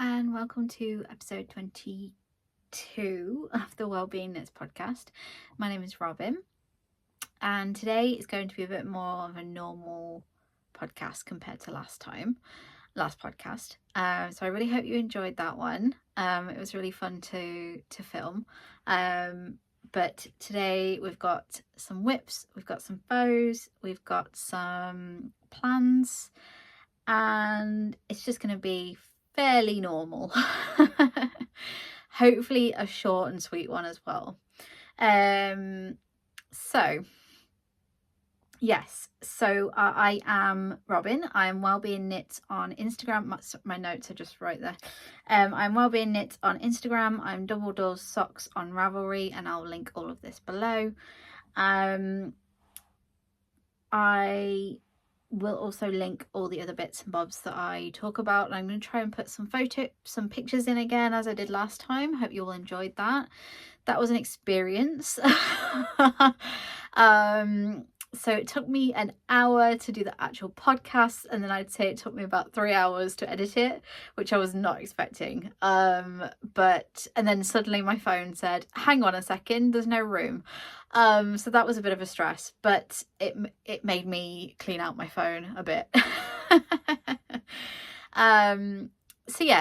and welcome to episode 22 of the Wellbeing Knits podcast. My name is Robin, and today is going to be a bit more of a normal podcast compared to last podcast. So I really hope you enjoyed that one. It was really fun to film. But today we've got some whips, we've got some bows, we've got some plans, and it's just going to be fairly normal. Hopefully a short and sweet one as well. So I am Robin. I'm Wellbeing Knits on Instagram. My notes are just right there. I'm Wellbeing Knits on Instagram. I'm Double Doors Socks on Ravelry, and I'll link all of this below. I will also link all the other bits and bobs that I talk about, and I'm going to try and put some pictures in again as I did last time. Hope you all enjoyed that. That was an experience. So it took me an hour to do the actual podcast, and then I'd say it took me about 3 hours to edit it, which I was not expecting. And then suddenly my phone said, hang on a second, there's no room. So that was a bit of a stress, but it made me clean out my phone a bit.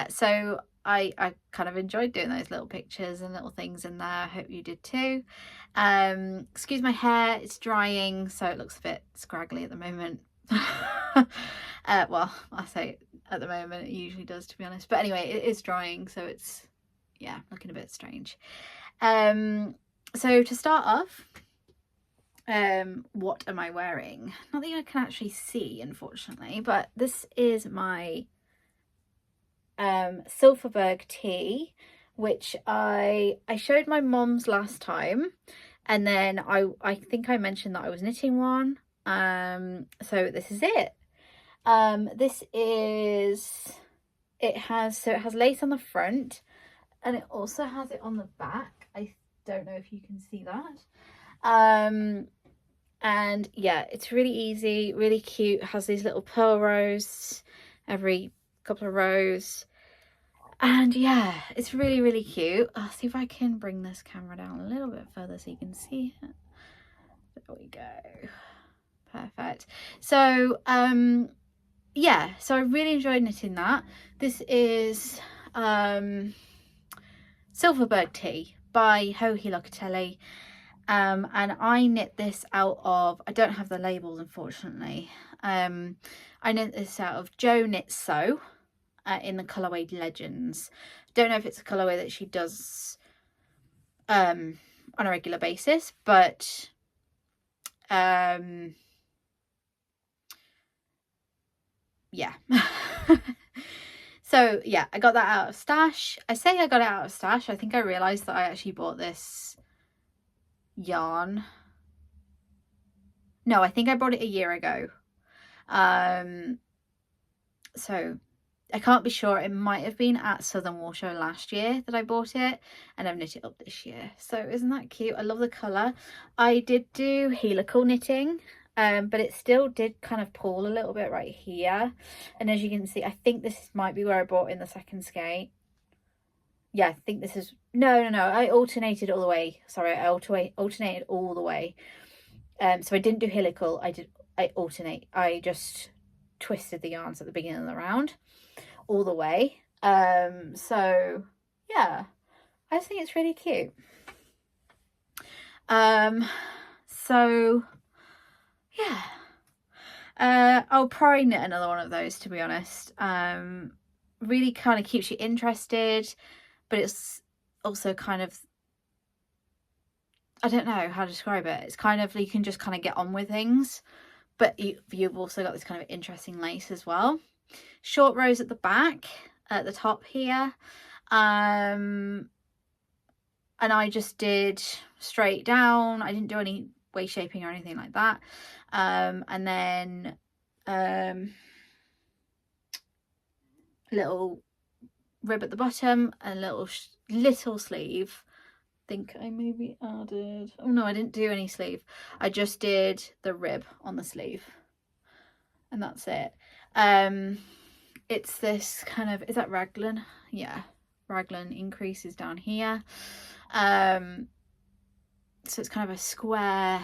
So I kind of enjoyed doing those little pictures and little things in there. I hope you did too. Excuse my hair, it's drying, so it looks a bit scraggly at the moment. Well, I say at the moment, it usually does, to be honest, but anyway, it is drying, so it's, yeah, looking a bit strange. So to start off, what am I wearing? Not that I can actually see, unfortunately, but this is my Silfurberg tee, which I showed my mom's last time, and then I think I mentioned that I was knitting one. So this is it. It has lace on the front, and it also has it on the back. I don't know if you can see that. And yeah, it's really easy, really cute. It has these little purl rows every couple of rows, and yeah, it's really, really cute. I'll see if I can bring this camera down a little bit further so you can see it. There we go. Perfect. So yeah, so I really enjoyed knitting that. This is Silfurberg tee by Locatelli. And I knit this out of, I don't have the labels, unfortunately. I knit this out of Jo.knit.sew in the Colourway Legends. Don't know if it's a colourway that she does on a regular basis, but yeah. So yeah, I got that out of stash. I say I got it out of stash. I think I realised that I actually bought this yarn. No, I think I bought it a year ago. So I can't be sure. It might have been at Southern Wool Show last year that I bought it, and I've knit it up this year. So isn't that cute? I love the colour. I did do helical knitting, but it still did kind of pull a little bit right here. And as you can see, I think this might be where I brought in the second skate. Yeah, I think this is, no, I alternated all the way. Sorry, I alternated all the way. So I didn't do helical, I alternate. I just twisted the yarns at the beginning of the round all the way. So yeah, I just think it's really cute. So yeah, I'll probably knit another one of those, to be honest. Really kind of keeps you interested, but it's also kind of, I don't know how to describe it. It's kind of, you can just kind of get on with things, but you've also got this kind of interesting lace as well. Short rows at the back, at the top here. And I just did straight down. I didn't do any waist shaping or anything like that. And then little rib at the bottom, a little sleeve. I think I maybe added, oh no, I didn't do any sleeve. I just did the rib on the sleeve, and that's it. it's this kind of, is that raglan? Yeah, raglan increases down here. So it's kind of a square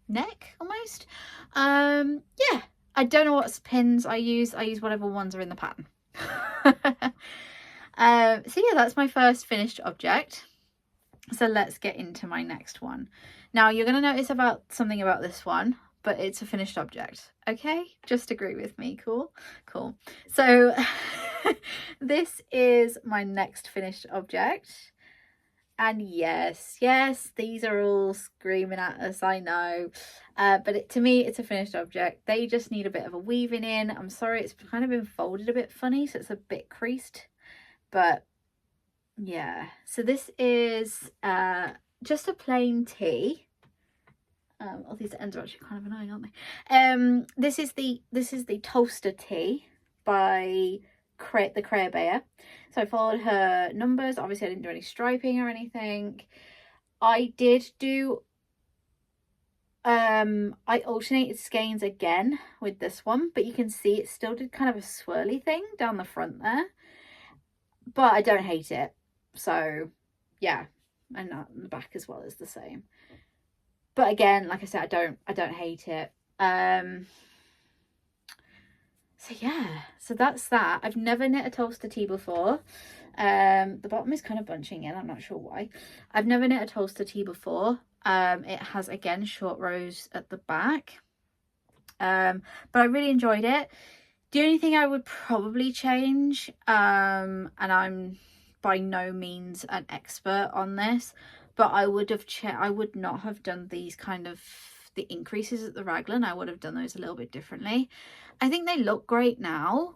neck almost. Yeah, I don't know what pins I use whatever ones are in the pattern. So yeah, that's my first finished object. So let's get into my next one. Now you're going to notice something about this one, but it's a finished object. Okay, just agree with me. Cool. So this is my next finished object. And yes, these are all screaming at us, I know. But to me, it's a finished object. They just need a bit of a weaving in. I'm sorry, it's kind of been folded a bit funny, so it's a bit creased. But yeah, so this is just a plain tee. All these ends are actually kind of annoying, aren't they? This is the toaster tee by the Colourway. So I followed her numbers. Obviously I didn't do any striping or anything. I did do I alternated skeins again with this one, but you can see it still did kind of a swirly thing down the front there, but I don't hate it. So yeah, and that in the back as well is the same. But again, like I said, I don't hate it. So yeah, so that's that. I've never knit a toaster tee before. The bottom is kind of bunching in, I'm not sure why. I've never knit a toaster tee before. It has, again, short rows at the back. But I really enjoyed it. The only thing I would probably change, and I'm by no means an expert on this, but I would not have done these kind of, the increases at the raglan. I would have done those a little bit differently. I think they look great now,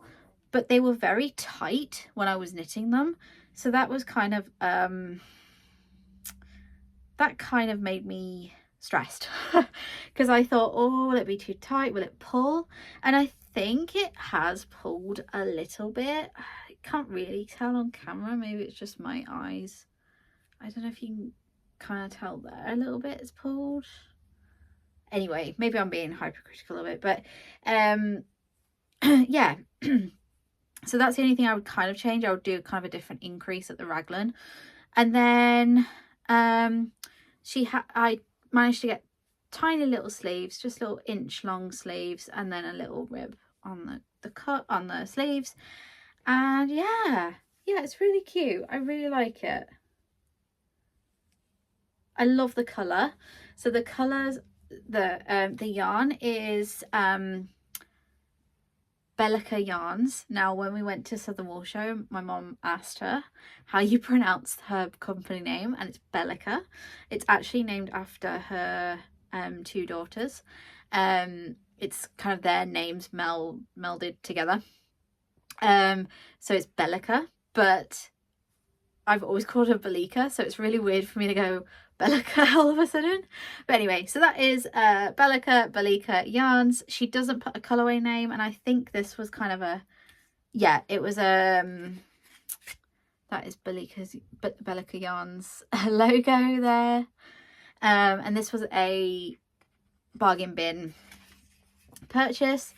but they were very tight when I was knitting them. So that was kind of, that kind of made me stressed because I thought, oh, will it be too tight? Will it pull? And I think it has pulled a little bit. I can't really tell on camera. Maybe it's just my eyes. I don't know if you can kind of tell there a little bit it's pulled. Anyway, maybe I'm being hypercritical of it, but yeah. So that's the only thing I would kind of change. I would do kind of a different increase at the raglan. And then I managed to get tiny little sleeves, just little inch long sleeves, and then a little rib on the cut on the sleeves. And yeah, it's really cute. I really like it. I love the colour. So the colours, the yarn is Bellica yarns. Now, when we went to Southern Wool Show, my mom asked her how you pronounce her company name, and it's Bellica. It's actually named after her two daughters. It's kind of their names melded together. So it's Bellica, but I've always called her Bellica, so it's really weird for me to go Bellica all of a sudden. But anyway, so that is Bellica yarns. She doesn't put a colourway name, and I think this was kind of a, yeah, it was that is Bellica yarns logo there. And this was a bargain bin purchase.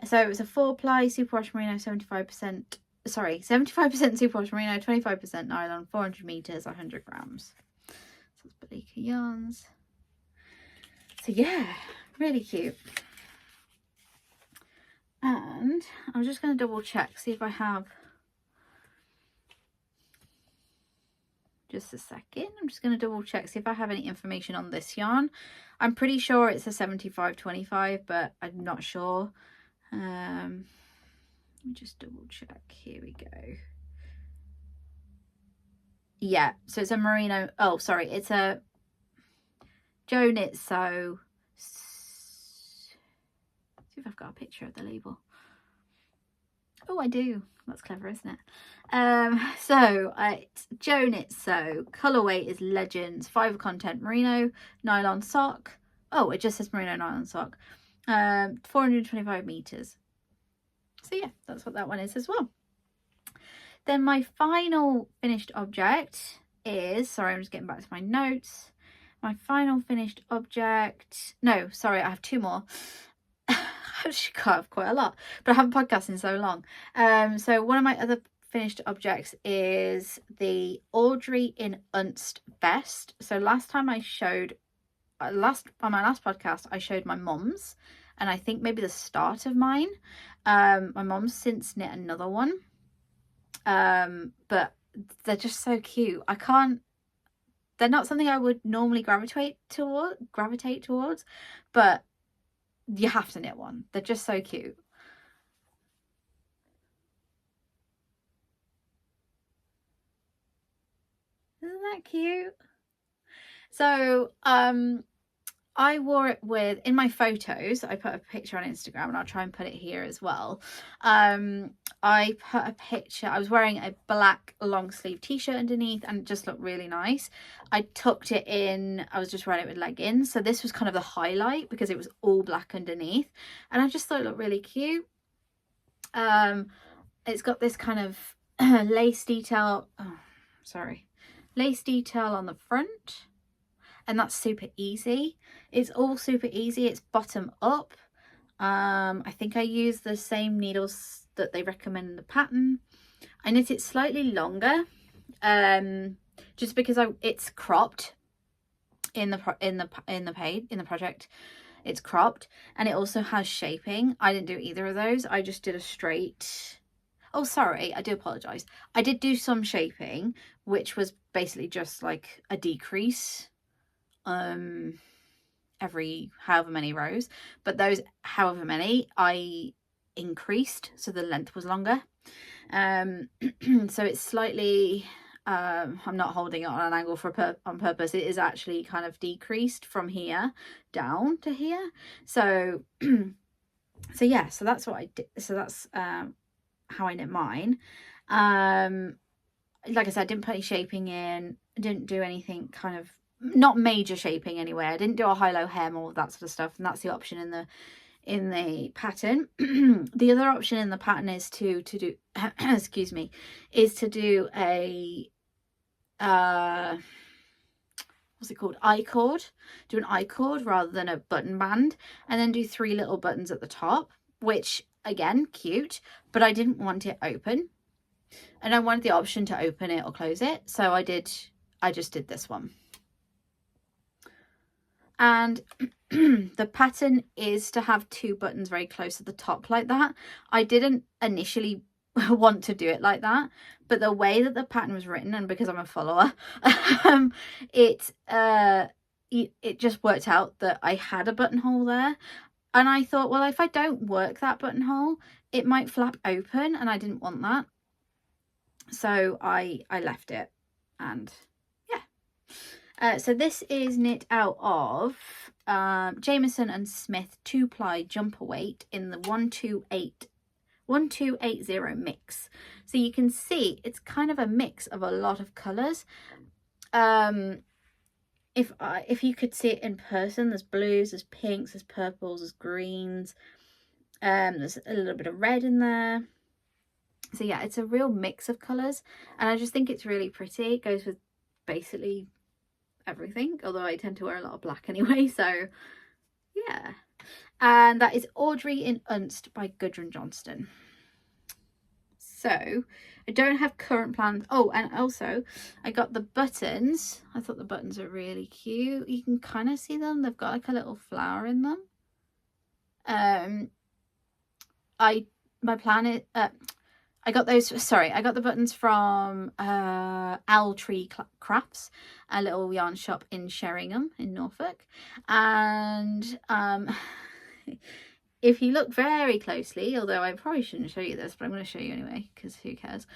So it was a 4-ply superwash merino, 75% superwash merino, 25% nylon, 400 meters, 100 grams. So it's Bellica yarns. So yeah, really cute. And I'm just going to double check, see if I have, just a second. I'm just going to double check, see if I have any information on this yarn. I'm pretty sure it's a 75-25, but I'm not sure. Let me just double check. Here we go. Yeah, so it's a merino. Oh, sorry, it's a Jo.knit.sew. See if I've got a picture of the label. Oh, I do. That's clever, isn't it? So it's Jo.knit.sew. Colourway is Legends. Fibre content merino nylon sock. Oh, it just says merino nylon sock. 425 meters. So yeah, that's what that one is as well. Then my final finished object is, sorry, I'm just getting back to my notes. My final finished object, no, sorry, I have two more. actually cut off quite a lot, but I haven't podcasted in so long. So one of my other finished objects is the Audrey in Unst vest. So last time I showed, on my last podcast, I showed my mum's, and I think maybe the start of mine. My mum's since knit another one, but they're just so cute. They're not something I would normally gravitate towards, but you have to knit one. They're just so cute. Isn't that cute? So I wore it with, in my photos, I put a picture on Instagram, and I'll try and put it here as well. I put a picture, I was wearing a black long sleeve t-shirt underneath, and it just looked really nice. I tucked it in, I was just wearing it with leggings, so this was kind of the highlight because it was all black underneath, and I just thought it looked really cute. It's got this kind of lace detail, lace detail on the front, and that's super easy. It's all super easy. It's bottom up. I think I use the same needles that they recommend in the pattern. I knit it slightly longer, just because it's cropped in the project. It's cropped, and it also has shaping. I didn't do either of those. I just did a straight. Oh, sorry, I do apologize. I did do some shaping, which was basically just like a decrease every however many rows, but those however many I increased, so the length was longer. So it's slightly, I'm not holding it on an angle on purpose. It is actually kind of decreased from here down to here. So so yeah, so that's what I did. So that's how I knit mine. Like I said, I didn't put any shaping in. I didn't do anything kind of, not major shaping anyway. I didn't do a high-low hem, all that sort of stuff, and that's the option in the pattern. The other option in the pattern is to do excuse me, is to do a what's it called, I-cord. Do an I-cord rather than a button band, and then do 3 little buttons at the top, which again, cute, but I didn't want it open, and I wanted the option to open it or close it, so I just did this one. And the pattern is to have 2 buttons very close at the top like that. I didn't initially want to do it like that, but the way that the pattern was written, and because I'm a follower, it just worked out that I had a buttonhole there, and I thought, well, if I don't work that buttonhole, it might flap open, and I didn't want that, so I left it. And so this is knit out of Jamieson and Smith 2-ply jumper weight in the 1280 mix. So you can see it's kind of a mix of a lot of colours. If you could see it in person, there's blues, there's pinks, there's purples, there's greens, there's a little bit of red in there. So yeah, it's a real mix of colours, and I just think it's really pretty. It goes with basically everything, although I tend to wear a lot of black anyway, so yeah. And that is Audrey in Unst by Gudrun Johnston. So I don't have current plans. Oh, and also I got the buttons. I thought the buttons are really cute. You can kind of see them. They've got like a little flower in them. My plan is I got the buttons from Owl Tree Crafts, a little yarn shop in Sheringham in Norfolk. And if you look very closely, although I probably shouldn't show you this, but I'm going to show you anyway, because who cares?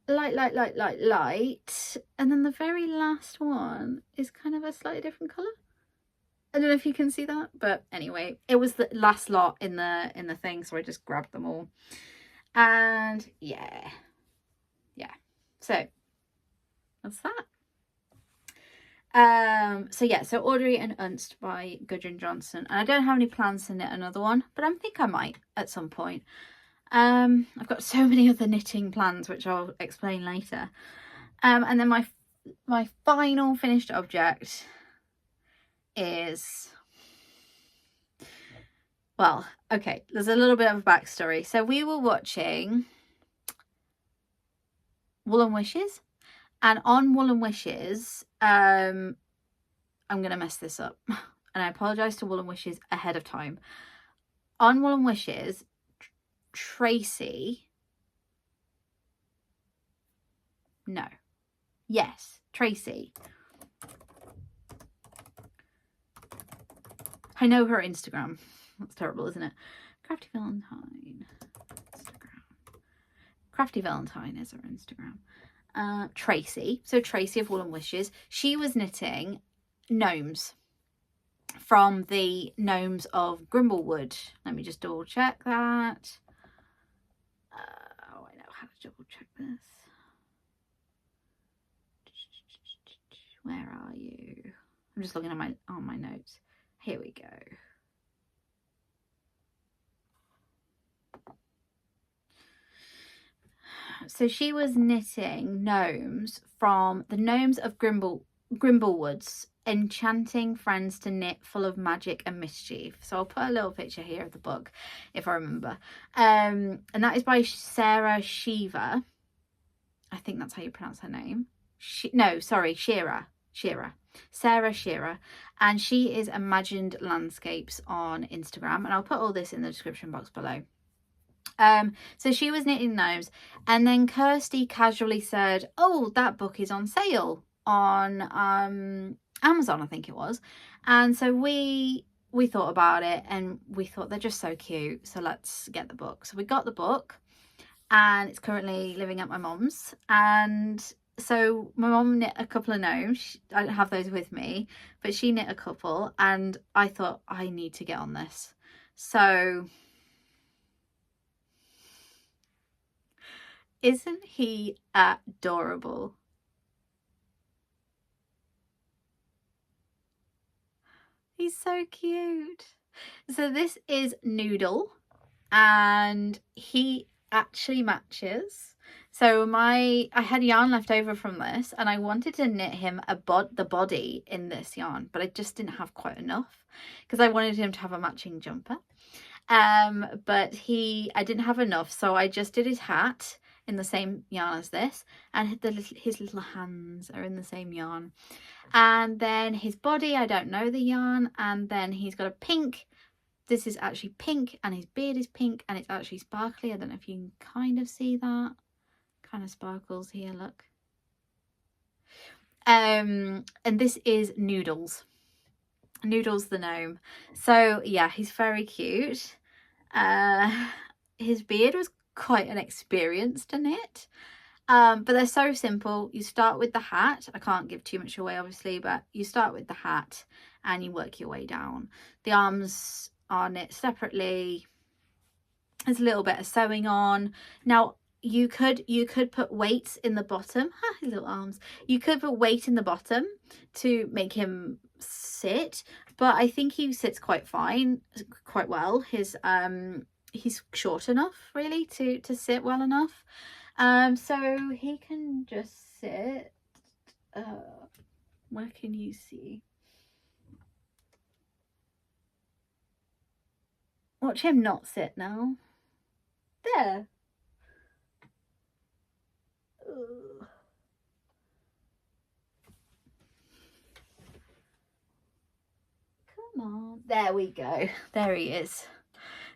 Light. And then the very last one is kind of a slightly different colour. I don't know if you can see that, but anyway, it was the last lot in the thing, so I just grabbed them all. And yeah, so that's that. So yeah, so Audrey and Unst by Gudrun Johnston, and I don't have any plans to knit another one, but I think I might at some point. I've got so many other knitting plans, which I'll explain later. And then my final finished object is, well, okay, there's a little bit of a backstory. So we were watching Wool and Wishes, and on Wool and Wishes, I'm going to mess this up, and I apologise to Wool and Wishes ahead of time. On Wool and Wishes, Tracy, no, yes, Tracy. I know her Instagram. That's terrible, isn't it? Crafty Valentine. Instagram. Crafty Valentine is her Instagram. Tracy. So Tracy of Wool and Wishes. She was knitting gnomes from the Gnomes of Grimblewood. Let me just double check that. Oh, I know how to double check this. Where are you? I'm just looking at my notes. Here we go. So she was knitting gnomes from the Gnomes of Grimblewoods, enchanting friends to knit, full of magic and mischief. So I'll put a little picture here of the book if I remember. And that is by Sarah Shiva. I think that's how you pronounce her name. Shearer. Sarah Shearer, and she is Imagined Landscapes on Instagram, and I'll put all this in the description box below. So she was knitting gnomes, and then Kirsty casually said, oh, that book is on sale on Amazon, I think it was. And so we thought about it, and we thought they're just so cute, so let's get the book. So we got the book, and it's currently living at my mum's. And so my mum knit a couple of gnomes. I don't have those with me, but she knit a couple, and I thought I need to get on this. So isn't he adorable? He's so cute. So this is Noodle, and he actually matches. So I had yarn left over from this, and I wanted to knit him the body in this yarn, but I just didn't have quite enough because I wanted him to have a matching jumper. But I didn't have enough, so I just did his hat in the same yarn as this, and his little hands are in the same yarn. And then his body, I don't know the yarn, and then he's got a pink. This is actually pink, and his beard is pink, and it's actually sparkly. I don't know if you can kind of see that. Kind of sparkles here, look. And this is Noodles the gnome. So yeah, he's very cute. His beard was quite an experience to knit, but they're so simple. You start with the hat. I can't give too much away obviously, but you start with the hat and you work your way down. The arms are knit separately. There's a little bit of sewing on. Now you could put weights in the bottom. His little arms. You could put weight in the bottom to make him sit, but I think he sits quite well. He's short enough really to sit well enough. So he can just sit. Where can you see? Watch him not sit now. There. Ugh. Come on. There we go. There he is.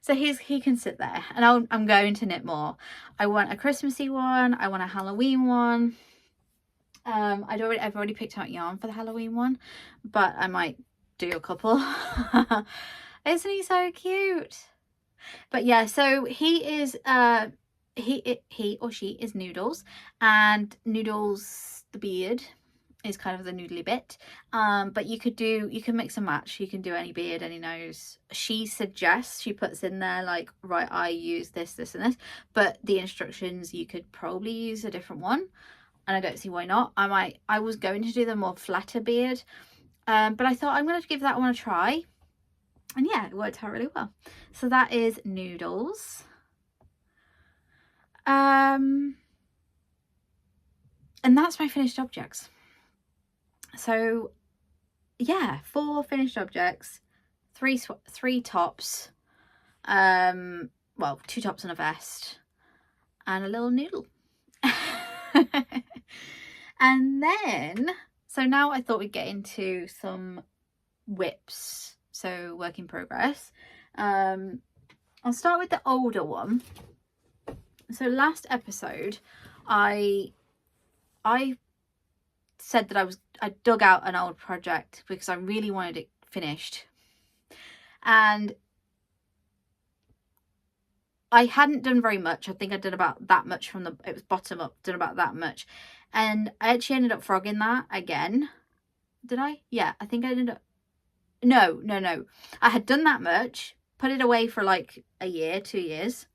So he can sit there, and I'm going to knit more. I want a Christmassy one. I want a Halloween one. I've already picked out yarn for the Halloween one, but I might do a couple. Isn't he so cute? But yeah, so he is he or she is Noodles, and Noodles the beard is kind of the noodly bit, but you can mix and match. You can do any beard, any nose. She puts in there like, right, I use this and this, but the instructions, you could probably use a different one, and I don't see why not. I was going to do the more flatter beard, but I thought I'm going to give that one a try, and yeah, it worked out really well. So that is Noodles. And that's my finished objects. So yeah, 4 finished objects, 3 tops, Well, 2 tops and a vest and a little noodle. And then, so now I thought we'd get into some whips, so work in progress. I'll start with the older one. So last episode I said that I dug out an old project because I really wanted it finished, and I hadn't done very much. I think I did about that much from it was bottom up, done about that much, and I actually ended up frogging that again. Did I? Yeah, I think I ended up, no, I had done that much, put it away for like a year, 2 years,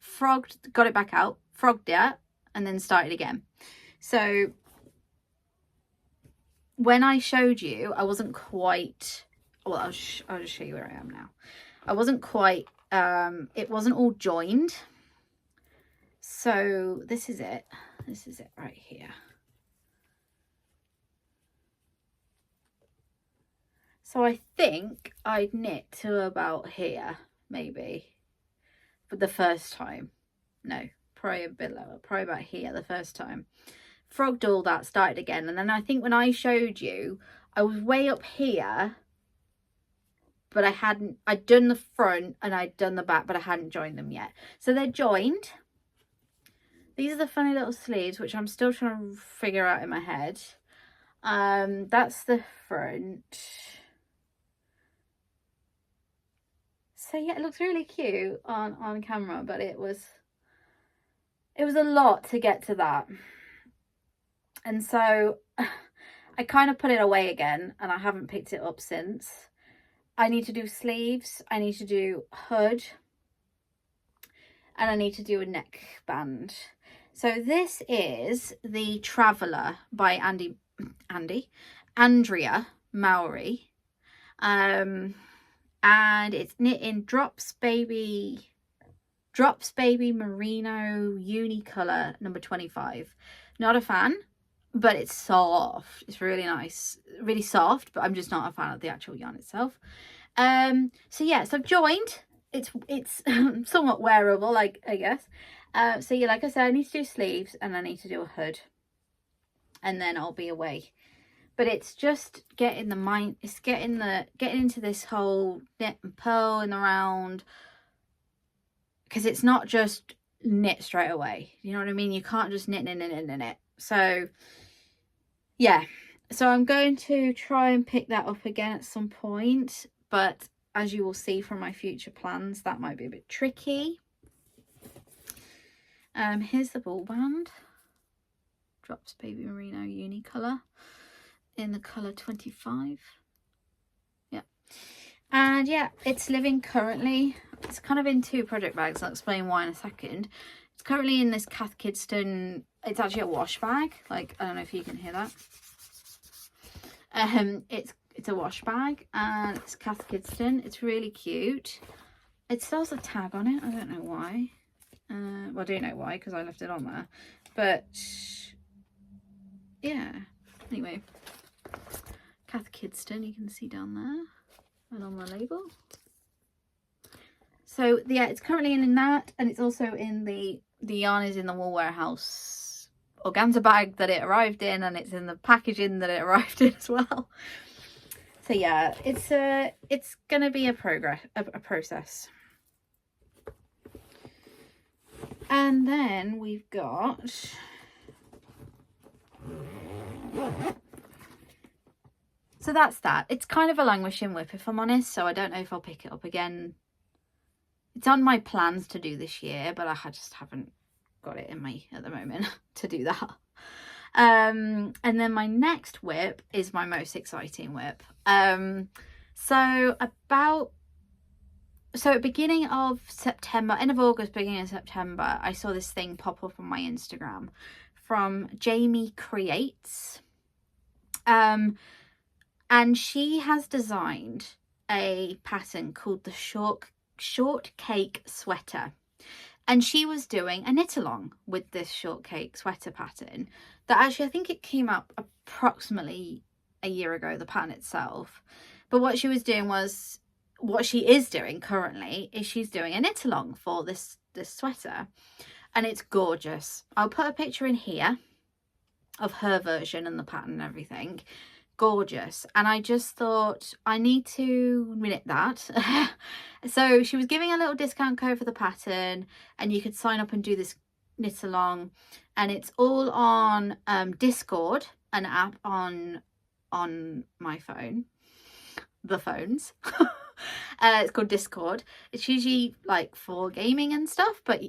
frogged, got it back out, frogged it, and then started again. So when I showed you, I wasn't quite, well, I'll just show you where I am now. I wasn't quite, it wasn't all joined. So this is it right here. So I think I'd knit to about here, maybe, for the first time. No, probably a bit lower, probably about here the first time. Frogged all that, started again, and then I think when I showed you, I was way up here, but I'd done the front and I'd done the back, but I hadn't joined them yet. So they're joined. These are the funny little sleeves, which I'm still trying to figure out in my head. That's the front. So yeah, it looks really cute on camera, but it was a lot to get to that. And so I kind of put it away again, and I haven't picked it up since. I need to do sleeves, I need to do hood, and I need to do a neckband. So this is the Traveller by Andrea Mowry. And it's knit in Drops Baby Merino Unicolor number 25. Not a fan, but it's soft. It's really nice, really soft, but I'm just not a fan of the actual yarn itself. So yeah, so I've joined. It's somewhat wearable, like, I guess. So yeah, like I said, I need to do sleeves and I need to do a hood, and then I'll be away. But it's just getting the mind, it's getting into this whole knit and purl in the round, because it's not just knit straight away, you know what I mean? You can't just knit. So yeah, so I'm going to try and pick that up again at some point, but as you will see from my future plans, that might be a bit tricky. Here's the ball band, Drops Baby Merino Unicolor in the colour 25. Yeah, and yeah, it's living currently, it's kind of in 2 project bags. I'll explain why in a second. It's currently in this Cascade, it's actually a wash bag, like, I don't know if you can hear that. It's a wash bag, and it's Cascade. It's really cute. It still has a tag on it, I don't know why. Well, I do know why, because I left it on there, but yeah, anyway, Cascade, you can see down there and on the label. So yeah, it's currently in that, and it's also in the yarn is in the Wool Warehouse organza bag that it arrived in, and it's in the packaging that it arrived in as well. So yeah, it's gonna be a process. And then we've got so that's that. It's kind of a languishing whip, if I'm honest, so I don't know if I'll pick it up again. It's on my plans to do this year, but I just haven't got it in me at the moment to do that. And then my next whip is my most exciting whip. So beginning of September, end of August, beginning of September, I saw this thing pop up on my Instagram from Jamie Creates. And she has designed a pattern called the shortcake sweater. And she was doing a knit along with this shortcake sweater pattern that actually, I think it came up approximately a year ago, the pattern itself. But what she was doing was what she is doing currently is she's doing a knit along for this sweater, and it's gorgeous. I'll put a picture in here of her version and the pattern and everything. Gorgeous. And I just thought I need to knit that. So she was giving a little discount code for the pattern, and you could sign up and do this knit along, and it's all on Discord, an app on my phone, the phones. It's called Discord. It's usually like for gaming and stuff, but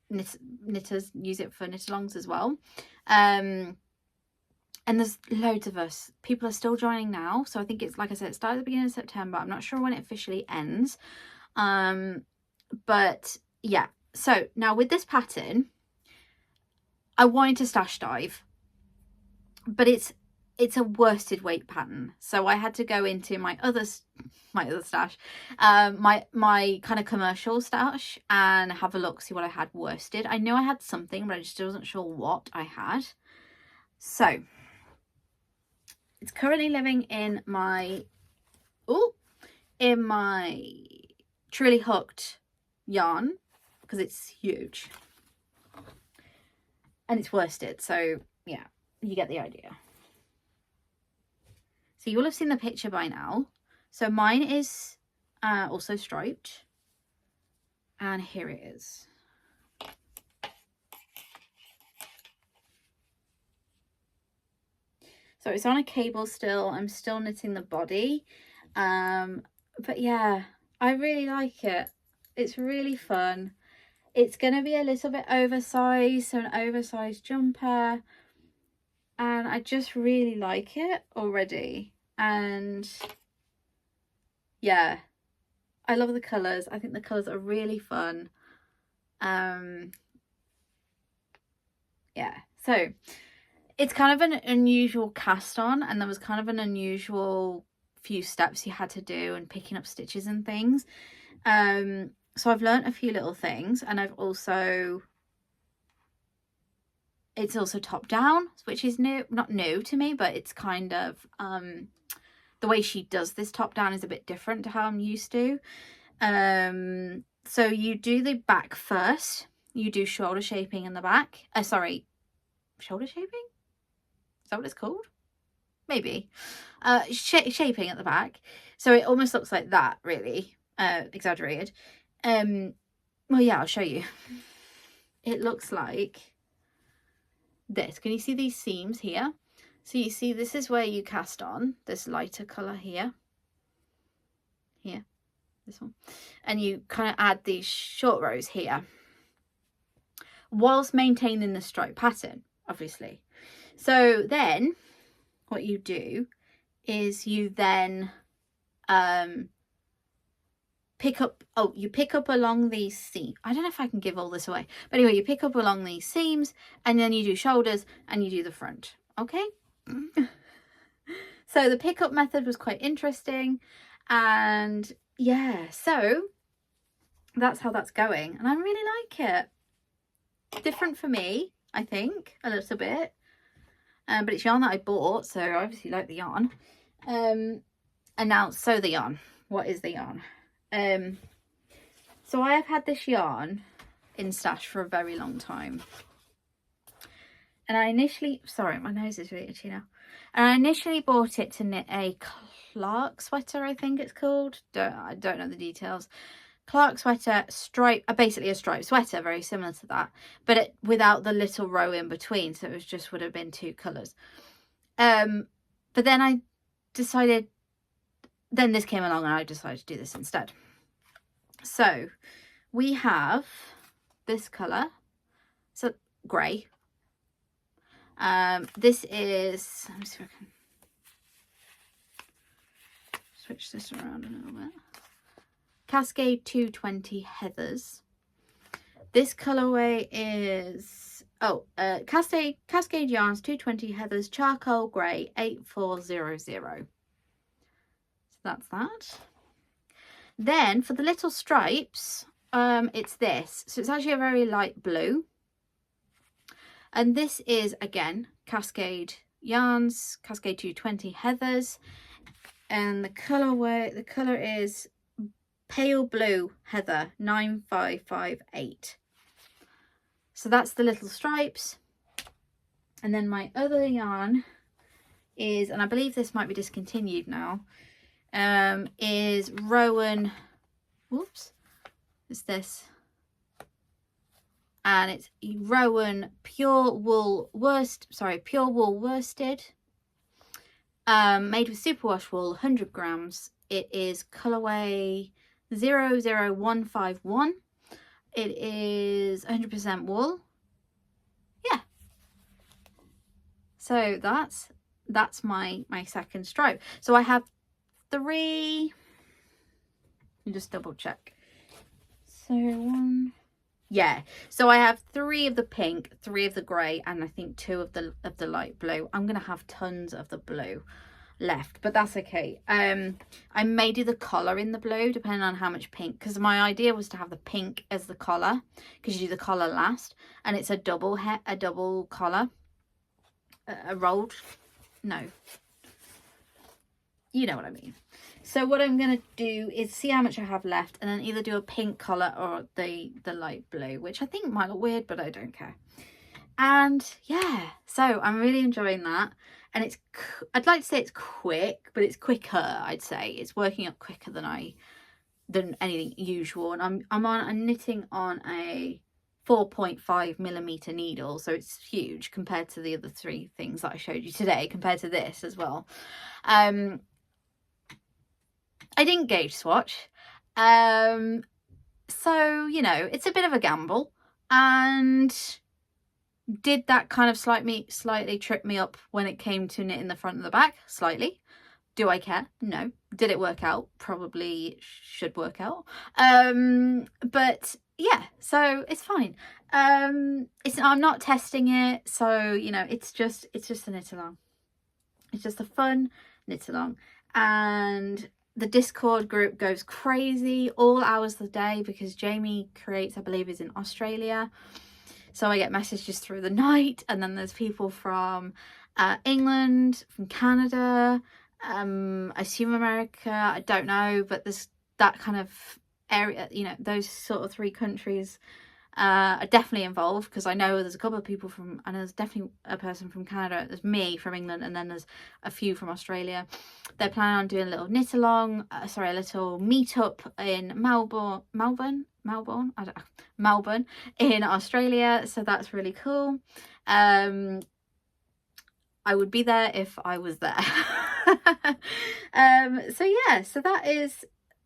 knitters use it for knit alongs as well. And there's loads of us. People are still joining now. So I think it's, like I said, it started at the beginning of September. I'm not sure when it officially ends. But yeah. So now with this pattern, I wanted to stash dive. But it's a worsted weight pattern. So I had to go into my other stash, my kind of commercial stash, and have a look, see what I had worsted. I knew I had something, but I just wasn't sure what I had. So it's currently living in my Truly Hooked yarn, because it's huge and it's worsted. So yeah, you get the idea. So you will have seen the picture by now. So mine is also striped, and here it is. So it's on a cable still. I'm still knitting the body. But yeah, I really like it. It's really fun. It's going to be a little bit oversized, so an oversized jumper. And I just really like it already. And yeah, I love the colours. I think the colours are really fun. Yeah, so it's kind of an unusual cast on, and there was kind of an unusual few steps you had to do and picking up stitches and things. So I've learnt a few little things, and I've also, it's also top down, which is new, not new to me, but it's kind of the way she does this top down is a bit different to how I'm used to. So you do the back first, you do shoulder shaping in the back. Sorry, shoulder shaping? Is that what it's called? Maybe. Shaping at the back. So it almost looks like that, really. Exaggerated. Well, yeah, I'll show you. It looks like this. Can you see these seams here? So you see this is where you cast on this lighter colour here. Here. This one. And you kind of add these short rows here, whilst maintaining the stripe pattern, obviously. So then what you do is you then pick up along these seams. I don't know if I can give all this away, but anyway, you pick up along these seams, and then you do shoulders and you do the front. Okay. So the pickup method was quite interesting, and yeah, so that's how that's going, and I really like it. Different for me, I think, a little bit. But it's yarn that I bought, so I obviously like the yarn. And now, sew the yarn. What is the yarn? So I have had this yarn in stash for a very long time. And I initially, sorry, my nose is really itchy now. And I initially bought it to knit a Clark sweater, I think it's called. I don't know the details. Clark sweater, stripe, basically a striped sweater, very similar to that, but without the little row in between, so it was just would have been two colours. But then I decided, then this came along and I decided to do this instead. So we have this colour, so grey. This is, let me see if I can switch this around a little bit. Cascade 220 Heathers. This colourway is Cascade Yarns 220 Heathers Charcoal Grey 8400. So that's that. Then for the little stripes, it's this. So it's actually a very light blue. And this is again Cascade Yarns, Cascade 220 Heathers. And the colourway, the colour is Pale Blue Heather 9558. So that's the little stripes. And then my other yarn is, and I believe this might be discontinued now, is Rowan, whoops, it's this, and it's Rowan Pure Wool Worsted, made with superwash wool, 100 grams. It is Colourway 00151. It is 100% wool. Yeah. So that's my second stripe. So I have 3. Let me just double check. So 1. Yeah. So I have 3 of the pink, 3 of the grey, and I think 2 of the light blue. I'm gonna have tons of the blue left, but that's okay. I may do the collar in the blue depending on how much pink, because my idea was to have the pink as the collar, because you do the collar last, and it's a double collar, a rolled, no, you know what I mean. So what I'm going to do is see how much I have left, and then either do a pink collar or the light blue, which I think might look weird, but I don't care. And yeah, so I'm really enjoying that. And it's, I'd like to say it's quick, but it's quicker, I'd say. It's working up quicker than anything usual. And I'm knitting on a 4.5mm needle, so it's huge compared to the other 3 things that I showed you today, compared to this as well. I didn't gauge swatch, so you know, it's a bit of a gamble, and did that kind of slightly trip me up when it came to knitting the front and the back? Slightly. Do I care? No. Did it work out? Probably should work out. But yeah, so it's fine. I'm not testing it, so you know, it's just a knit along. It's just a fun knit along, and the Discord group goes crazy all hours of the day because Jamie creates, I believe, is in Australia. So I get messages through the night, and then there's people from England, from Canada, I assume America, I don't know, but there's that kind of area, you know, those sort of 3 countries are definitely involved, because I know there's a couple of people from, I know there's definitely a person from Canada, there's me from England, and then there's a few from Australia. They're planning on doing a little knit along, a little meetup in Melbourne in Australia, so that's really cool. I would be there if I was there. So yeah, so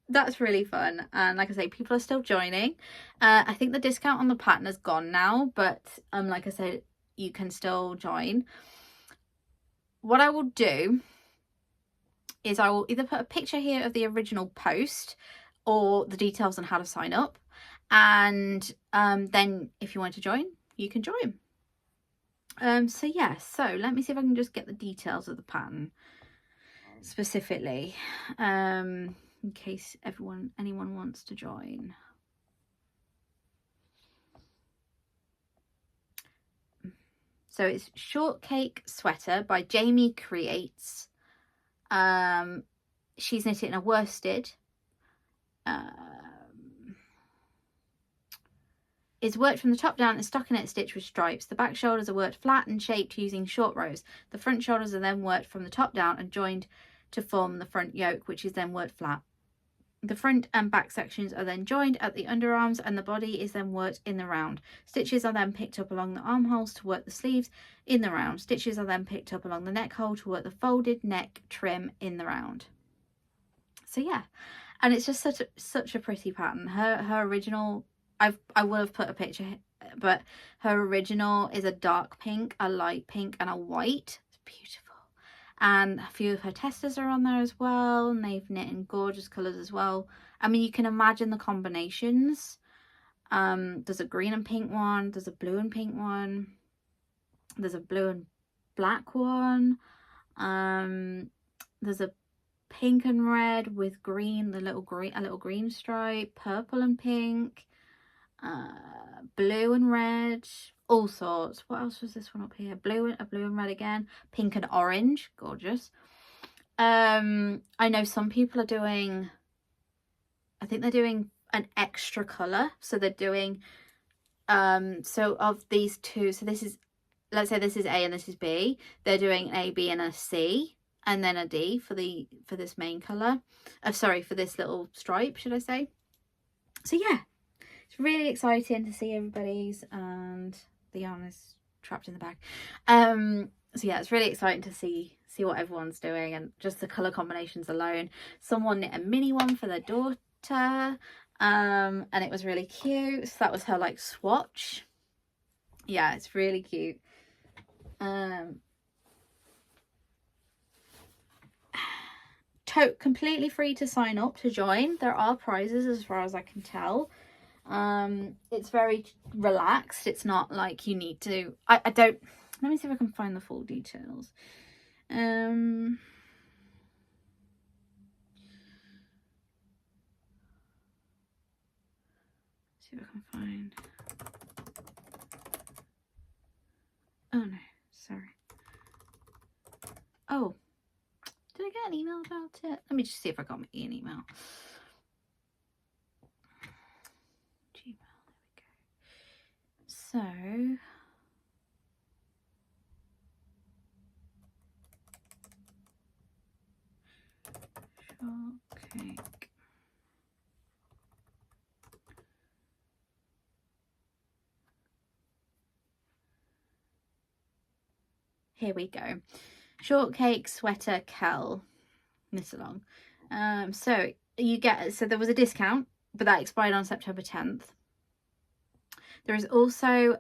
that's really fun, and like I say, people are still joining. I think the discount on the pattern is gone now, but like I said, you can still join. What I will do is I will either put a picture here of the original post or the details on how to sign up, and then if you want to join, you can join. So yeah, so let me see if I can just get the details of the pattern specifically, in case anyone wants to join. So it's Shortcake Sweater by Jamie Creates. She's knitted in a worsted. Is worked from the top down and stockinette stitch with stripes. The back shoulders are worked flat and shaped using short rows. The front shoulders are then worked from the top down and joined to form the front yoke, which is then worked flat. The front and back sections are then joined at the underarms, and the body is then worked in the round. Stitches are then picked up along the armholes to work the sleeves in the round. Stitches are then picked up along the neck hole to work the folded neck trim in the round. So yeah, and it's just such a pretty pattern. Her original, I would have put a picture, but her original is a dark pink, a light pink, and a white. It's beautiful. And a few of her testers are on there as well, and they've knit in gorgeous colours as well. I mean, you can imagine the combinations. There's a green and pink one, there's a blue and pink one, there's a blue and black one, there's a pink and red with green, a little green stripe, purple and pink, blue and red, all sorts. What else was this one up here? A blue and red again, pink and orange, gorgeous. I know some people are doing I think they're doing an extra colour. So they're doing, so of these two, so this is, let's say this is A and this is B, they're doing an A, B and a C, and then a D for this main colour. Sorry, for this little stripe, should I say. So yeah, it's really exciting to see everybody's, and the yarn is trapped in the bag. So yeah, it's really exciting to see what everyone's doing, and just the colour combinations alone. Someone knit a mini one for their daughter, and it was really cute. So that was her like swatch. Yeah, it's really cute. Completely free to sign up to join. There are prizes as far as I can tell. It's very relaxed. It's not like you need to, I don't, let me see if I can find the full details. See if I can find, oh no, sorry. Oh, did I get an email about it? Let me just see if I got an email. Gmail, there we go. So, shortcake. Here we go. Shortcake sweater kel knit along. So you get, so there was a discount, but that expired on September 10th. There is also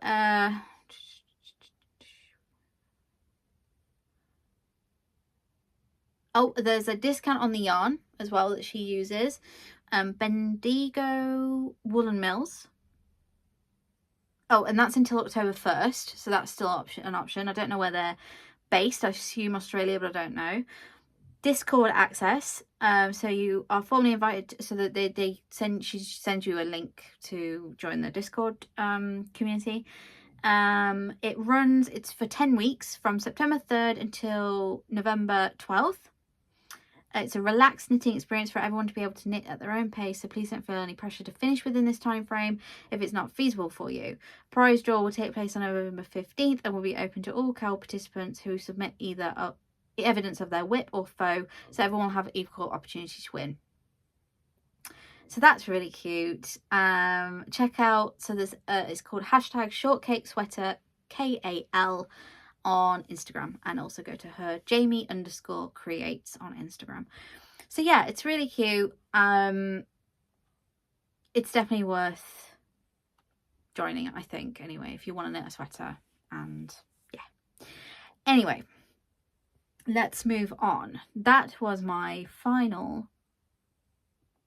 there's a discount on the yarn as well that she uses. Bendigo Woolen Mills. Oh, and that's until October 1st, so that's still an option. I don't know where they're based. I assume Australia, but I don't know. Discord access. So you are formally invited, so that she sends you a link to join the Discord community. It's for 10 weeks from September 3rd until November 12th. It's a relaxed knitting experience for everyone to be able to knit at their own pace, so please don't feel any pressure to finish within this time frame if it's not feasible for you. Prize draw will take place on November 15th and will be open to all KAL participants who submit either evidence of their whip or foe, so everyone will have equal opportunity to win. So that's really cute. Check out, so there's it's called #shortcakesweater KAL on Instagram, and also go to her Jamie_creates on Instagram. So yeah, it's really cute. It's definitely worth joining, I think, anyway, if you want to knit a sweater. And yeah, anyway, let's move on. That was my final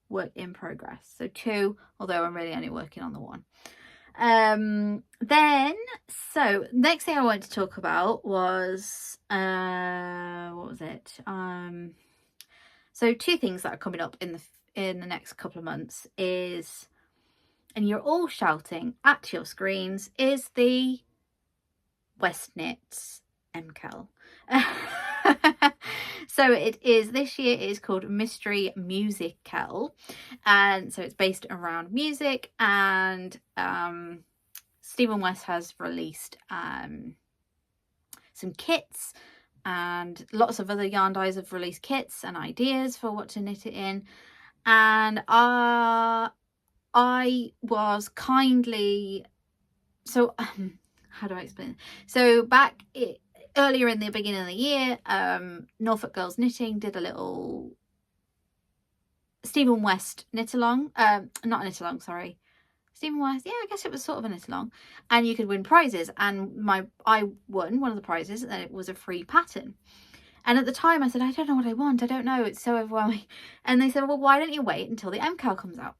work in progress, so 2, although I'm really only working on the 1. Then, so next thing I wanted to talk about was what was it? So 2 things that are coming up in the next couple of months is, and you're all shouting at your screens, is the West Knit MKAL. So it is, this year it is called Mystery MKAL, and so it's based around music, and Stephen West has released some kits, and lots of other yarn dyes have released kits and ideas for what to knit it in. And I was kindly, so how do I explain it? So back earlier in the beginning of the year, Norfolk Girls Knitting did a little Stephen West knit along, not a knit along, sorry, Stephen West, yeah, I guess it was sort of a knit along, and you could win prizes, and I won one of the prizes, and it was a free pattern. And at the time I said, I don't know what I want, I don't know, it's so overwhelming. And they said, well, why don't you wait until the MKAL comes out?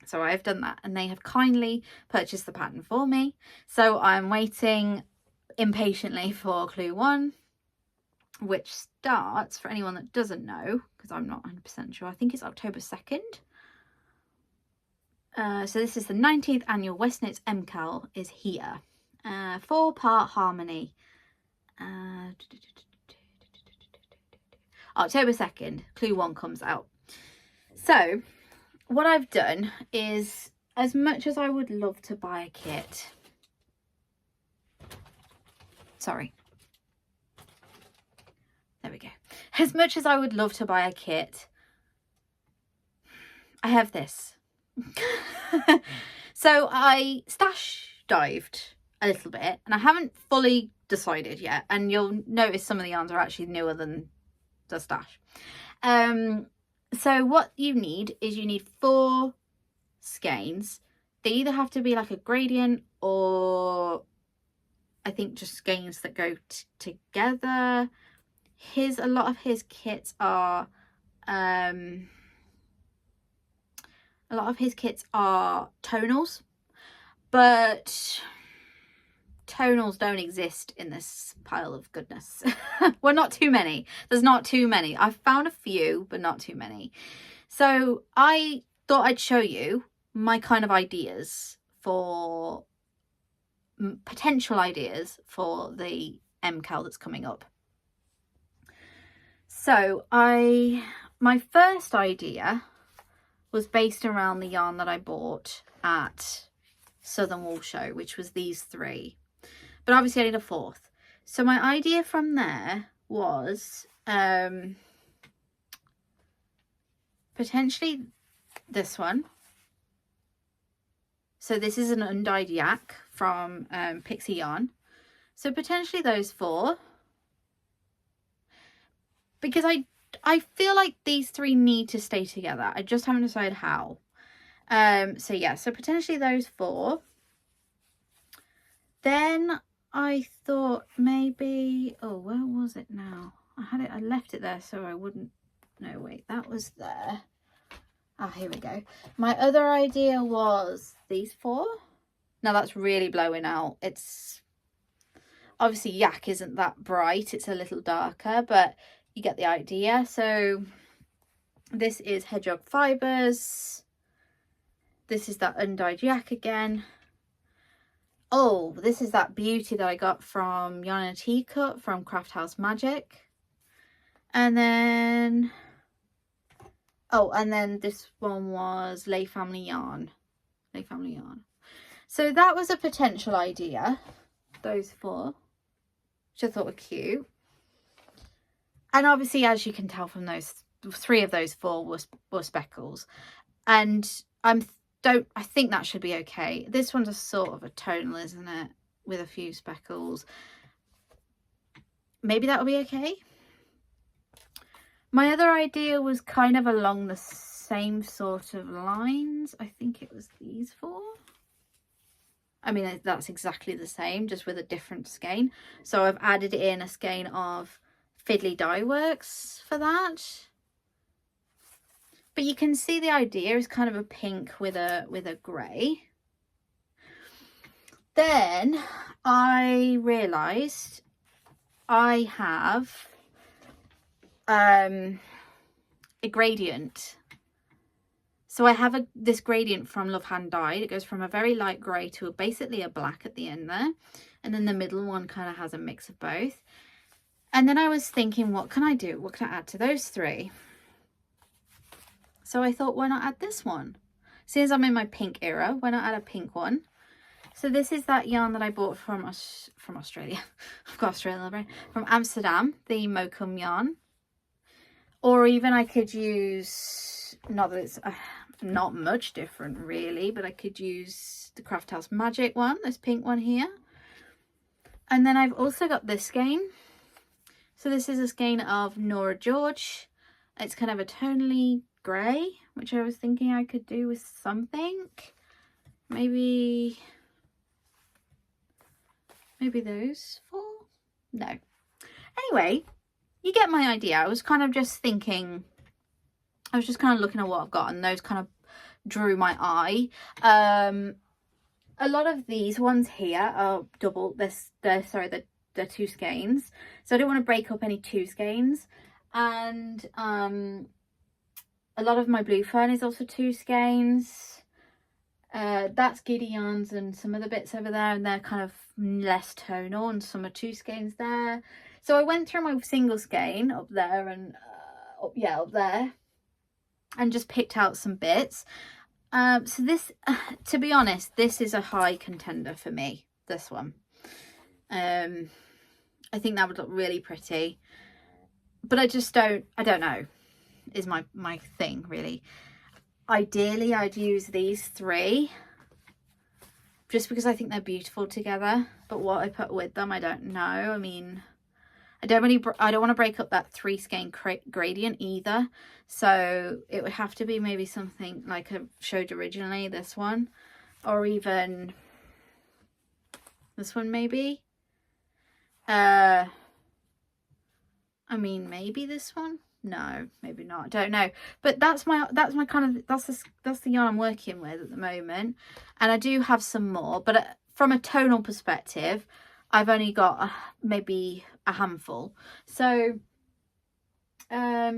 So I've done that, and they have kindly purchased the pattern for me, so I'm waiting impatiently for Clue 1, which starts, for anyone that doesn't know, because I'm not 100% sure, I think it's October 2nd. So this is the 19th annual West Knit MKAL is here. 4-part harmony. October 2nd, Clue 1 comes out. So what I've done is, as much as I would love to buy a kit, sorry, there we go. As much as I would love to buy a kit, I have this. So I stash dived a little bit, and I haven't fully decided yet, and you'll notice some of the yarns are actually newer than the stash. So what you need is, you need 4 skeins. They either have to be like a gradient, or I think just skeins that go together. A lot of his kits are tonals, but tonals don't exist in this pile of goodness. Well, not too many. There's not too many. I've found a few, but not too many. So I thought I'd show you my kind of ideas for potential ideas for the MKAL that's coming up. So my first idea was based around the yarn that I bought at Southern Wool Show, which was these 3. But obviously I need a 4th. So my idea from there was potentially this one. So this is an undyed yak from Pixie Yarn. So potentially those 4. Because I feel like these 3 need to stay together. I just haven't decided how. So yeah, so potentially those 4. Then I thought maybe, oh, where was it now? I left it there so I wouldn't, no wait, that was there. Ah, here we go. My other idea was these 4. Now that's really blowing out. It's obviously yak isn't that bright, it's a little darker, but you get the idea. So this is hedgehog fibers. This is that undyed yak again. Oh, this is that beauty that I got from Yarn in a Teacup from Craft House Magic. And then, oh, and then this one was Lay Family Yarn. Lay Family Yarn. So that was a potential idea, those 4, which I thought were cute. And obviously, as you can tell from those 3 of those 4 were speckles. And I think that should be okay. This one's a sort of a tonal, isn't it? With a few speckles. Maybe that'll be okay. My other idea was kind of along the same sort of lines. I think it was these 4. I mean, that's exactly the same, just with a different skein. So I've added in a skein of Fiddly Dye Works for that. But you can see the idea is kind of a pink with a grey. Then I realised I have a gradient. So I have this gradient from Love Hand Dyed. It goes from a very light grey to basically a black at the end there. And then the middle one kind of has a mix of both. And then I was thinking, what can I do? What can I add to those 3? So I thought, why not add this one? Since I'm in my pink era, why not add a pink one? So this is that yarn that I bought from Australia. I've got Australian brain. From Amsterdam, the Mokum yarn. Or even I could use, not that it's not much different really, but I could use the Craft House Magic one, this pink one here. And then I've also got this skein. So this is a skein of Nora George. It's kind of a tonally grey, which I was thinking I could do with something. Maybe those 4? No. Anyway, you get my idea. I was kind of just thinking, I was just kind of looking at what I've got, and those kind of drew my eye. A lot of these ones here are double, they're 2 skeins. So I don't want to break up any 2 skeins. And a lot of my blue fern is also 2 skeins. That's Giddy Yarns and some other bits over there, and they're kind of less tonal, and some are 2 skeins there. So I went through my single skein up there and up there. and just picked out some bits. So this, to be honest, this is a high contender for me, this one. I think that would look really pretty, but I don't know, is my thing really. Ideally I'd use these 3 just because I think they're beautiful together, but what I put with them I don't know. I mean, I don't want to break up that 3 skein gradient either, so it would have to be maybe something like I showed originally, this one, or even this one maybe. I mean, maybe this one. No, maybe not. I don't know. But that's my kind of, that's the yarn I'm working with at the moment. And I do have some more, but from a tonal perspective, I've only got maybe a handful. So, yeah.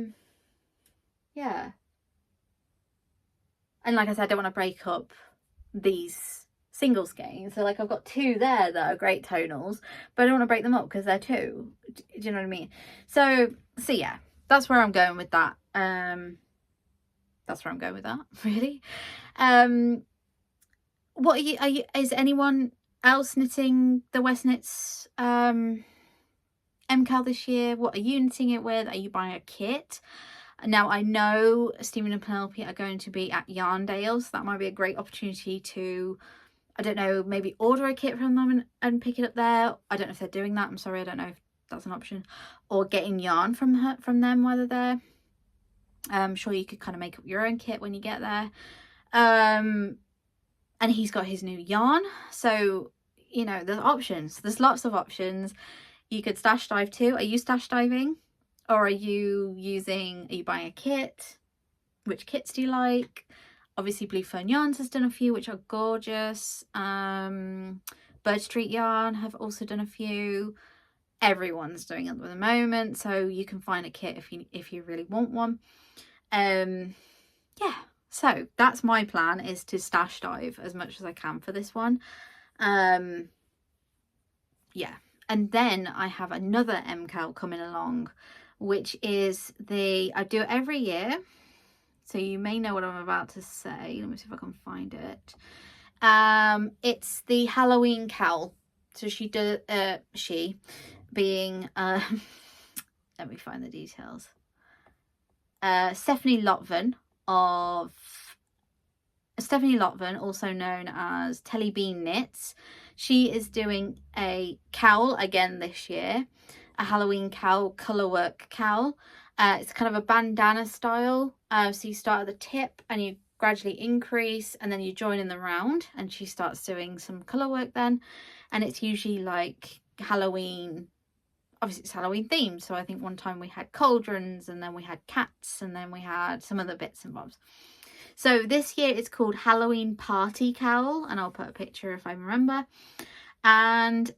And like I said, I don't want to break up these single skeins. So like I've got 2 there that are great tonals, but I don't want to break them up because they're 2. Do you know what I mean? So yeah. That's where I'm going with that. That's where I'm going with that, really. What are you, is anyone else knitting the West Knits MKAL this year? What are you knitting it with? Are you buying a kit? Now, I know Stephen and Penelope are going to be at Yarndale, so that might be a great opportunity to, I don't know, maybe order a kit from them and pick it up there. I don't know if they're doing that. I'm sorry, I don't know if that's an option, or getting yarn from them while they're there. I'm sure you could kind of make up your own kit when you get there. And he's got his new yarn, so you know, there's options. There's lots of options. You could stash dive too. Are you stash diving, or are you buying a kit? Which kits do you like? Obviously Blue Fern Yarns has done a few which are gorgeous. Bird Street Yarn have also done a few. Everyone's doing it at the moment, so you can find a kit if you really want one. Yeah, so that's my plan, is to stash dive as much as I can for this one. Yeah, and then I have another MKAL coming along, which is I do it every year, so you may know what I'm about to say. Let me see if I can find it. It's the Halloween cowl. So she being let me find the details. Stephanie Lotvin, also known as Telly Bean Knits. She is doing a cowl again this year, a Halloween cowl, colourwork cowl. It's kind of a bandana style. So you start at the tip and you gradually increase and then you join in the round, and she starts doing some colourwork then. And it's usually like Halloween, obviously it's Halloween themed, so I think one time we had cauldrons, and then we had cats, and then we had some other bits and bobs. So this year it's called Halloween Party Cowl, and I'll put a picture if I remember. And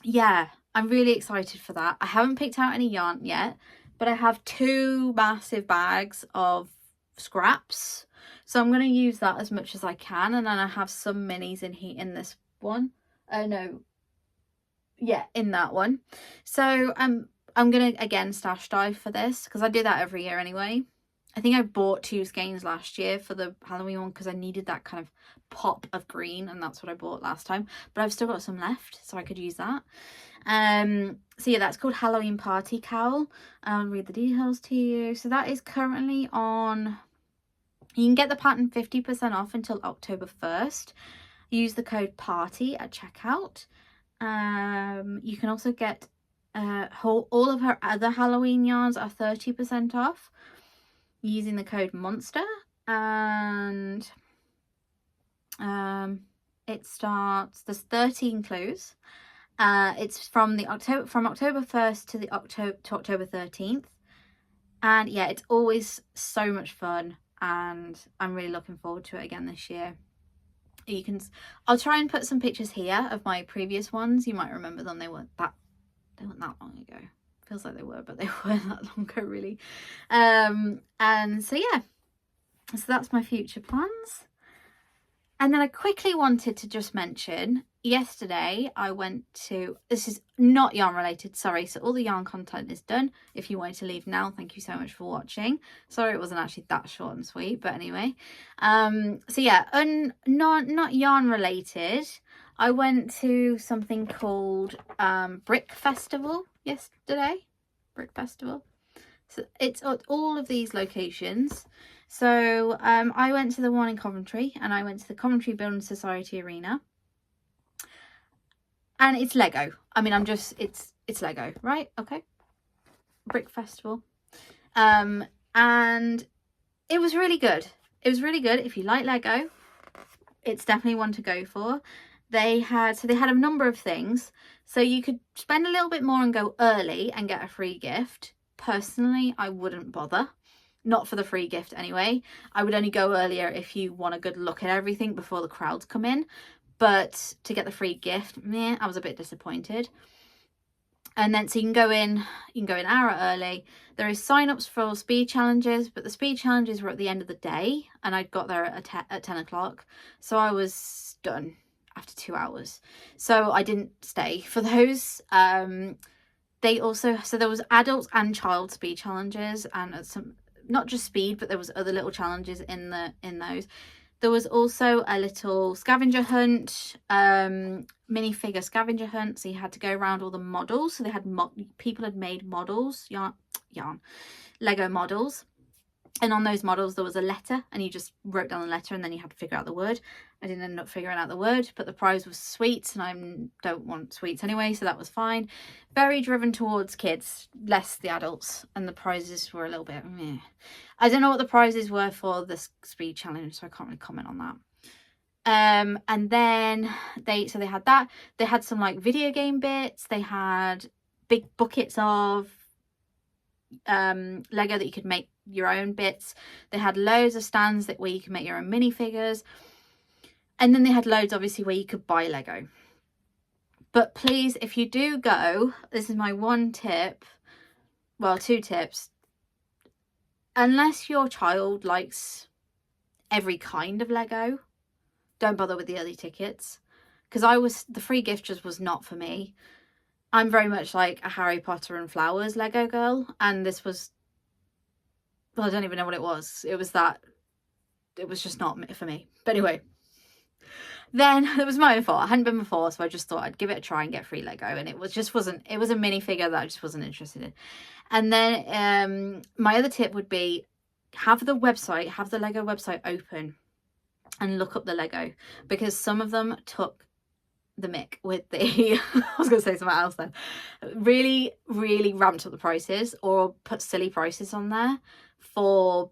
yeah, I'm really excited for that. I haven't picked out any yarn yet, but I have 2 massive bags of scraps, so I'm going to use that as much as I can. And then I have some minis in this one. No, yeah, in that one. So I'm gonna again stash dive for this, because I do that every year anyway. I think I bought 2 skeins last year for the Halloween one because I needed that kind of pop of green, and that's what I bought last time. But I've still got some left, so I could use that. So yeah, that's called Halloween Party Cowl. I'll read the details to you. So that is currently on, you can get the pattern 50% off until October 1st. Use the code PARTY at checkout. You can also get all of her other Halloween yarns are 30% off using the code MONSTER. And it starts, there's 13 clues. It's from October 1st to October 13th. And yeah, it's always so much fun, and I'm really looking forward to it again this year. I'll try and put some pictures here of my previous ones. You might remember them. They weren't that long ago. Feels like they were, but they weren't that long ago really. And so yeah, so that's my future plans. And then I quickly wanted to just mention, yesterday I went to, this is not yarn related, sorry, so all the yarn content is done. If you wanted to leave now, thank you so much for watching. Sorry it wasn't actually that short and sweet, but anyway. So yeah, not yarn related. I went to something called Brick Festival yesterday. Brick Festival. So it's at all of these locations. So I went to the one in Coventry, and I went to the Coventry Building Society Arena. And it's Lego. I mean, it's Lego, right? Okay. Brick Festival. And it was really good. It was really good. If you like Lego, it's definitely one to go for. They had a number of things. So you could spend a little bit more and go early and get a free gift. Personally, I wouldn't bother. Not for the free gift anyway. I would only go earlier if you want a good look at everything before the crowds come in. But to get the free gift, I was a bit disappointed. And then so you can go in an hour early. There is sign-ups for speed challenges, but the speed challenges were at the end of the day, and I got there at 10 o'clock. So I was done after 2 hours. So I didn't stay for those. They also, so there was adults and child speed challenges, and some, not just speed, but there was other little challenges in those. There was also a little scavenger hunt, minifigure scavenger hunt. So you had to go around all the models. So they had people had made models, Lego models. And on those models, there was a letter, and you just wrote down the letter, and then you had to figure out the word. I didn't end up figuring out the word, but the prize was sweets, and I don't want sweets anyway, so that was fine. Very driven towards kids, less the adults, and the prizes were a little bit meh. I don't know what the prizes were for the speed challenge, so I can't really comment on that. And then they had that. They had some like video game bits. They had big buckets of Lego that you could make your own bits. They had loads of stands where you could make your own minifigures, and then they had loads obviously where you could buy Lego. But please, if you do go, this is my one tip, well, 2 tips. Unless your child likes every kind of Lego, don't bother with the early tickets, because the free gift just was not for me. I'm very much like a Harry Potter and flowers Lego girl, and this was, well, I don't even know what it was. It was just not for me. But anyway, then it was my own fault. I hadn't been before, so I just thought I'd give it a try and get free Lego, and it was a minifigure that I just wasn't interested in. And then my other tip would be, have the Lego website open and look up the Lego, because some of them took the mick with the I was going to say something else then. Really, really ramped up the prices, or put silly prices on there for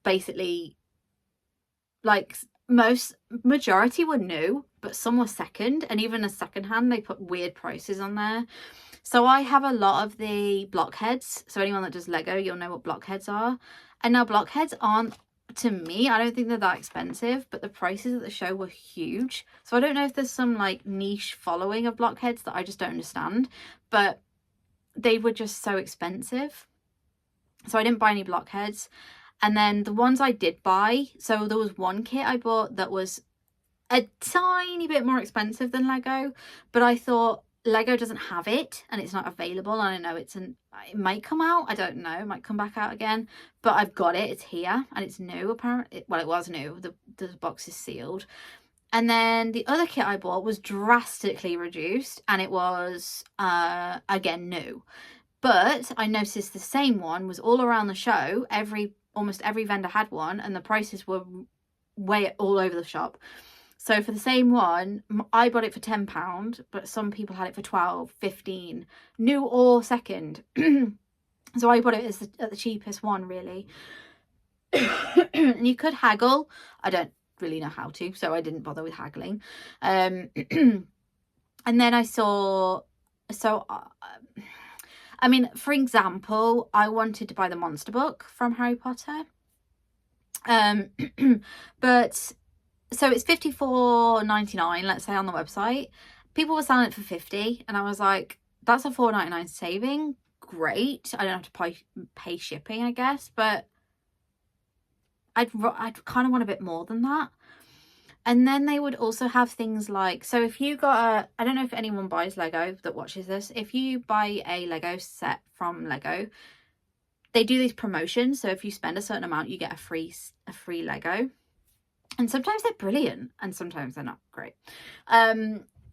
basically, like, majority were new, but some were second, and even a second hand they put weird prices on there. So I have a lot of the blockheads, so anyone that does Lego, you'll know what blockheads are. And now blockheads aren't, to me, I don't think they're that expensive, but the prices at the show were huge. So I don't know if there's some like niche following of blockheads that I just don't understand, but they were just so expensive. So I didn't buy any blockheads. And then the ones I did buy, so there was one kit I bought that was a tiny bit more expensive than Lego, but I thought Lego doesn't have it and it's not available. And I know it might come out, I don't know, it might come back out again, but I've got it, it's here, and it's new apparently. Well, it was new, the box is sealed. And then the other kit I bought was drastically reduced, and it was again new, but I noticed the same one was all around the show. Almost every vendor had one, and the prices were way all over the shop. So for the same one, I bought it for £10, but some people had it for 12, 15, new or second. So I bought it at the cheapest one, really. And you could haggle. I don't really know how to, so I didn't bother with haggling. And then I saw, I mean, for example, I wanted to buy the monster book from Harry Potter. But so it's $54.99, let's say, on the website. People were selling it for $50, and I was like, that's a $4.99 saving. Great. I don't have to pay shipping, I guess, but I'd kind of want a bit more than that. And then they would also have things like, so if you got a, I don't know if anyone buys Lego that watches this, if you buy a Lego set from Lego, they do these promotions. So if you spend a certain amount, you get a free Lego. And sometimes they're brilliant and sometimes they're not great.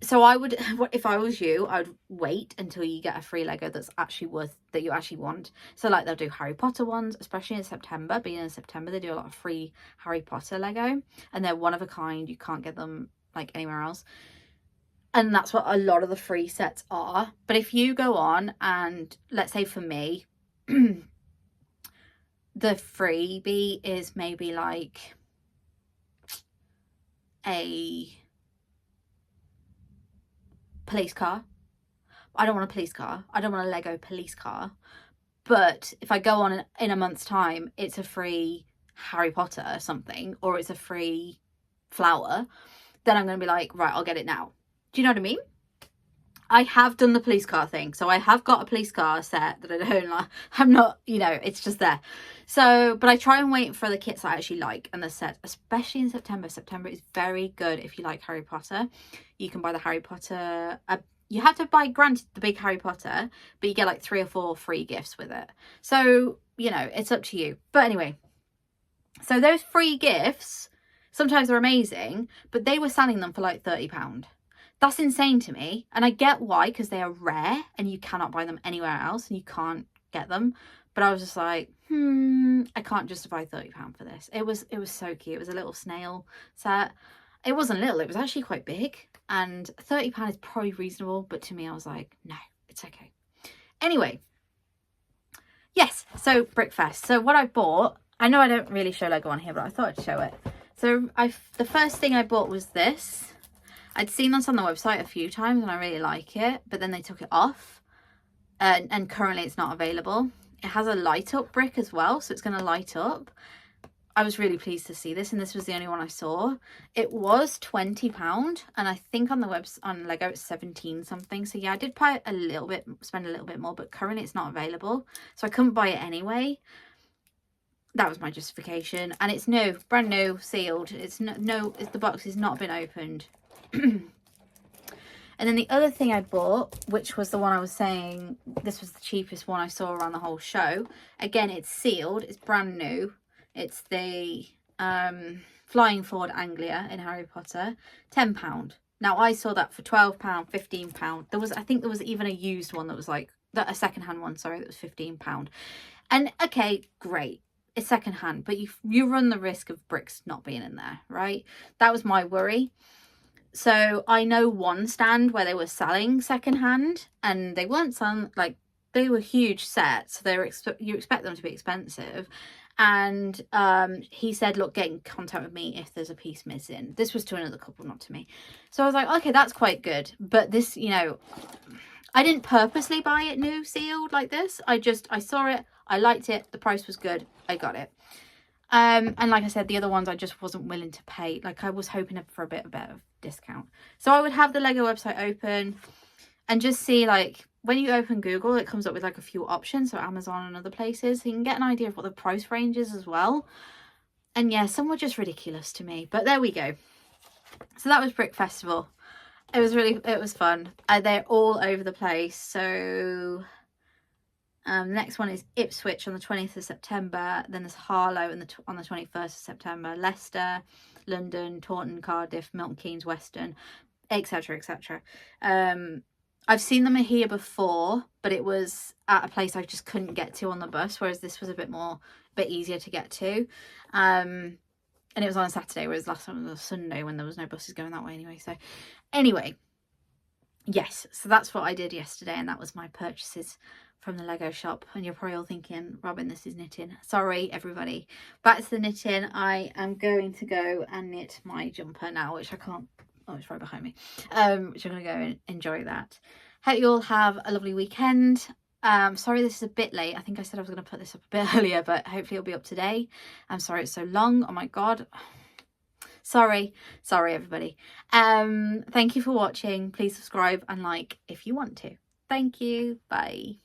So I would, if I was you, I would wait until you get a free Lego that's actually that you actually want. So like they'll do Harry Potter ones, especially in September. Beginning in September, they do a lot of free Harry Potter Lego, and they're one of a kind. You can't get them like anywhere else. And that's what a lot of the free sets are. But if you go on and, let's say for me, the freebie is maybe like a police car. I don't want a police car. I don't want a Lego police car. But if I go on in a month's time, it's a free Harry Potter or something, or it's a free flower, then I'm going to be like, right, I'll get it now. Do you know what I mean? I have done the police car thing. So I have got a police car set that I don't like. I'm not, you know, it's just there. So, but I try and wait for the kits I actually like and the set, especially in September. September is very good if you like Harry Potter. You can buy the Harry Potter, you have to buy, granted, the big Harry Potter, but you get like 3 or 4 free gifts with it. So, you know, it's up to you. But anyway, so those free gifts, sometimes they're amazing, but they were selling them for like £30. That's insane to me. And I get why, because they are rare and you cannot buy them anywhere else and you can't get them. But I was just like, I can't justify £30 for this. It was so cute. It was a little snail set. It wasn't little, it was actually quite big. And £30 is probably reasonable, but to me I was like, no, it's okay. Anyway, yes, so Brickfest. So what I bought, I know I don't really show Lego on here, but I thought I'd show it. So the first thing I bought was this. I'd seen this on the website a few times and I really like it, but then they took it off and currently it's not available. It has a light up brick as well, so it's going to light up. I was really pleased to see this, and this was the only one I saw. It was £20 and I think on the website on Lego it's 17 something. So yeah, I did buy a little bit, spend a little bit more, but currently it's not available. So I couldn't buy it anyway. That was my justification. And it's new, brand new, sealed. It's the box has not been opened. And then the other thing I bought, which was the one I was saying, this was the cheapest one I saw around the whole show. Again, it's sealed, it's brand new. It's the Flying Forward Anglia in Harry Potter, £10. Now I saw that for £12, £15. I think there was even a used one that was like, a second-hand one, sorry, that was £15. And okay, great. It's second-hand, but you run the risk of bricks not being in there, right? That was my worry. So I know one stand where they were selling second-hand and they weren't selling, like, they were huge sets. So you expect them to be expensive. And he said, look, get in contact with me if there's a piece missing. This was to another couple, not to me. So I was like, okay, that's quite good. But this, you know, I didn't purposely buy it new sealed like this. I saw it, I liked it, the price was good, I got it. And like I said, the other ones I just wasn't willing to pay. Like I was hoping for a bit of discount. So I would have the Lego website open and just see, like, when you open Google, it comes up with like a few options, so Amazon and other places, so you can get an idea of what the price range is as well. And yeah, some were just ridiculous to me, but there we go. So that was Brick Festival. It was fun. They're all over the place. So the next one is Ipswich on the 20th of September. Then there's Harlow on the 21st of September. Leicester, London, Taunton, Cardiff, Milton Keynes, Weston, etc, etc. I've seen them here before, but it was at a place I just couldn't get to on the bus, whereas this was a bit easier to get to. And it was on a Saturday, whereas last time was a Sunday when there was no buses going that way anyway. So anyway, yes, so that's what I did yesterday, and that was my purchases from the Lego shop. And you're probably all thinking, Robin, this is knitting. Sorry, everybody. Back to the knitting. I am going to go and knit my jumper now, which I can't. Oh, it's right behind me. Which I'm going to go and enjoy that. Hope you all have a lovely weekend. Sorry this is a bit late. I think I said I was going to put this up a bit earlier, but hopefully it'll be up today. I'm sorry it's so long. Oh my God. Sorry everybody. Thank you for watching. Please subscribe and like if you want to. Thank you. Bye.